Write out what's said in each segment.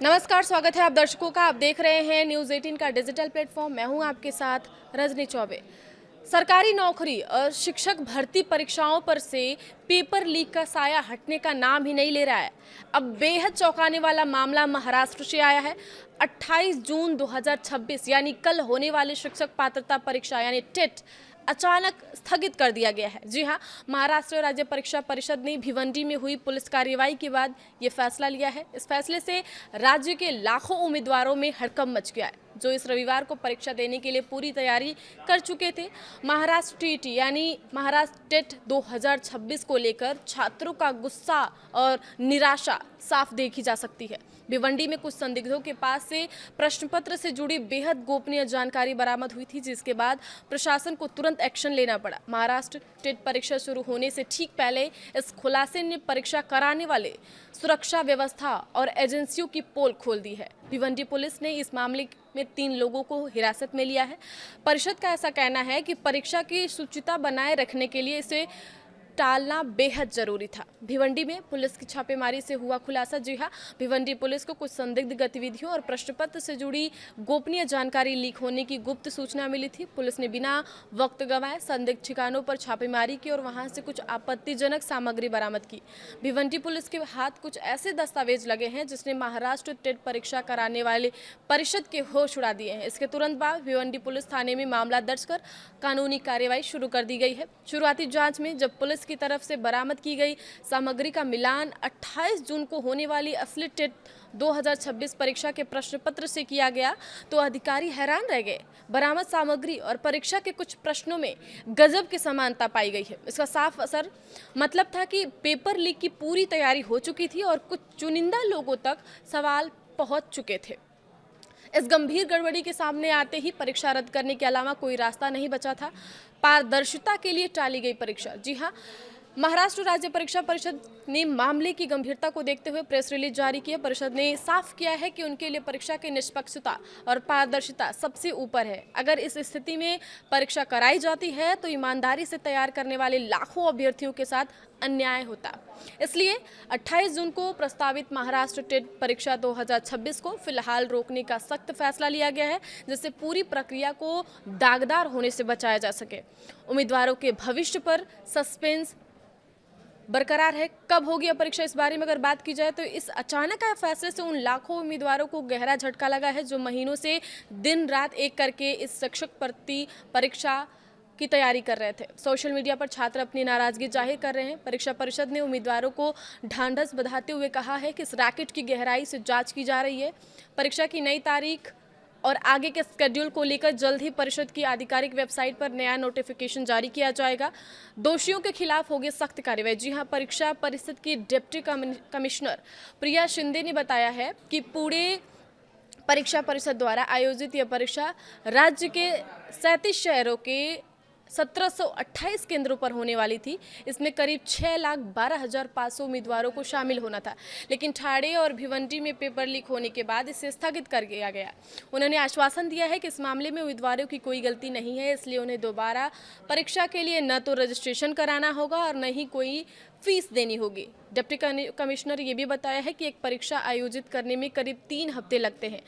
नमस्कार, स्वागत है आप दर्शकों का। आप देख रहे हैं न्यूज़ 18 का डिजिटल प्लेटफॉर्म। मैं हूं आपके साथ रजनी चौबे। सरकारी नौकरी और शिक्षक भर्ती परीक्षाओं पर से पेपर लीक का साया हटने का नाम ही नहीं ले रहा है। अब बेहद चौंकाने वाला मामला महाराष्ट्र से आया है। 28 जून 2026 यानी कल होने वाली शिक्षक पात्रता परीक्षा यानी टेट अचानक स्थगित कर दिया गया है। जी हां, महाराष्ट्र राज्य परीक्षा परिषद ने भिवंडी में हुई पुलिस कार्रवाई के बाद ये फैसला लिया है। इस फैसले से राज्य के लाखों उम्मीदवारों में हड़कंप मच गया है, जो इस रविवार को परीक्षा देने के लिए पूरी तैयारी कर चुके थे। महाराष्ट्र टीटी यानी महाराष्ट्र टेट 2026 को लेकर छात्रों का गुस्सा और निराशा साफ देखी जा सकती है। भिवंडी में कुछ संदिग्धों के पास से प्रश्न पत्र से जुड़ी बेहद गोपनीय जानकारी बरामद हुई थी, जिसके बाद प्रशासन को तुरंत एक्शन लेना पड़ा। महाराष्ट्र टेट परीक्षा शुरू होने से ठीक पहले इस खुलासे ने परीक्षा कराने वाले सुरक्षा व्यवस्था और एजेंसियों की पोल खोल दी है। भिवंडी पुलिस ने इस मामले में 3 लोगों को हिरासत में लिया है। परिषद का ऐसा कहना है कि परीक्षा की शुचिता बनाए रखने के लिए इसे टालना बेहद जरूरी था। भिवंडी में पुलिस की छापेमारी से हुआ खुलासा। जी हां, भिवंडी पुलिस को कुछ संदिग्ध गतिविधियों और प्रश्न पत्र से जुड़ी गोपनीय जानकारी लीक होने की गुप्त सूचना मिली थी। पुलिस ने बिना वक्त गंवाए संदिग्ध ठिकानों पर छापेमारी की और वहां से कुछ आपत्तिजनक सामग्री बरामद की। भिवंडी पुलिस के हाथ कुछ ऐसे दस्तावेज लगे हैं जिसने महाराष्ट्र टेट परीक्षा कराने वाले परिषद के होश उड़ा दिए हैं। इसके तुरंत बाद भिवंडी पुलिस थाने में मामला दर्ज कर कानूनी कार्रवाई शुरू कर दी गई है। शुरुआती जांच में जब पुलिस की तरफ से बरामद की गई सामग्री का मिलान 28 जून को होने वाली असली टेट 2026 परीक्षा के प्रश्न पत्र से किया गया तो अधिकारी हैरान रह गए। बरामद सामग्री और परीक्षा के कुछ प्रश्नों में गजब की समानता पाई गई है। इसका साफ असर मतलब था कि पेपर लीक की पूरी तैयारी हो चुकी थी और कुछ चुनिंदा लोगों तक सवाल पहुंच चुके थे। इस गंभीर गड़बड़ी के सामने आते ही परीक्षा रद्द करने के अलावा कोई रास्ता नहीं बचा था। पारदर्शिता के लिए टाली गई परीक्षा। जी हां, महाराष्ट्र राज्य परीक्षा परिषद ने मामले की गंभीरता को देखते हुए प्रेस रिलीज जारी की है। परिषद ने साफ किया है कि उनके लिए परीक्षा की निष्पक्षता और पारदर्शिता सबसे ऊपर है। अगर इस स्थिति में परीक्षा कराई जाती है तो ईमानदारी से तैयार करने वाले लाखों अभ्यर्थियों के साथ अन्याय होता। इसलिए 28 जून को प्रस्तावित महाराष्ट्र टेट परीक्षा 2026 को फिलहाल रोकने का सख्त फैसला लिया गया है, जिससे पूरी प्रक्रिया को दागदार होने से बचाया जा सके। उम्मीदवारों के भविष्य पर सस्पेंस बरकरार है। कब होगी परीक्षा, इस बारे में अगर बात की जाए तो इस अचानक आए फैसले से उन लाखों उम्मीदवारों को गहरा झटका लगा है जो महीनों से दिन रात एक करके इस शिक्षक भर्ती परीक्षा की तैयारी कर रहे थे। सोशल मीडिया पर छात्र अपनी नाराजगी जाहिर कर रहे हैं। परीक्षा परिषद ने उम्मीदवारों को ढांढस बंधाते हुए कहा है कि इस रैकेट की गहराई से जांच की जा रही है। परीक्षा की नई तारीख और आगे के स्केड्यूल को लेकर जल्द ही परिषद की आधिकारिक वेबसाइट पर नया नोटिफिकेशन जारी किया जाएगा। दोषियों के खिलाफ होगी सख्त कार्रवाई। जी हां, परीक्षा परिषद की डिप्टी कमिश्नर प्रिया शिंदे ने बताया है कि पूरे परीक्षा परिषद द्वारा आयोजित यह परीक्षा राज्य के 37 शहरों के 1728 केंद्रों पर होने वाली थी। इसमें करीब 6,12,500 उम्मीदवारों को शामिल होना था, लेकिन ठाणे और भिवंडी में पेपर लीक होने के बाद इसे स्थगित कर दिया गया। उन्होंने आश्वासन दिया है कि इस मामले में उम्मीदवारों की कोई गलती नहीं है, इसलिए उन्हें दोबारा परीक्षा के लिए न तो रजिस्ट्रेशन कराना होगा और न ही कोई फीस देनी होगी। डिप्टी कमिश्नर ये भी बताया है कि एक परीक्षा आयोजित करने में करीब 3 हफ्ते लगते हैं।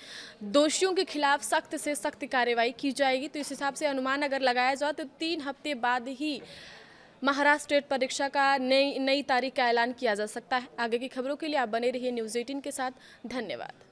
दोषियों के खिलाफ सख्त से सख्त कार्रवाई की जाएगी। तो इस हिसाब से अनुमान अगर लगाया जाए तो 3 हफ्ते बाद ही महाराष्ट्र टेट परीक्षा का नई तारीख का ऐलान किया जा सकता है। आगे की खबरों के लिए आप बने रहिए न्यूज़ 18 के साथ। धन्यवाद।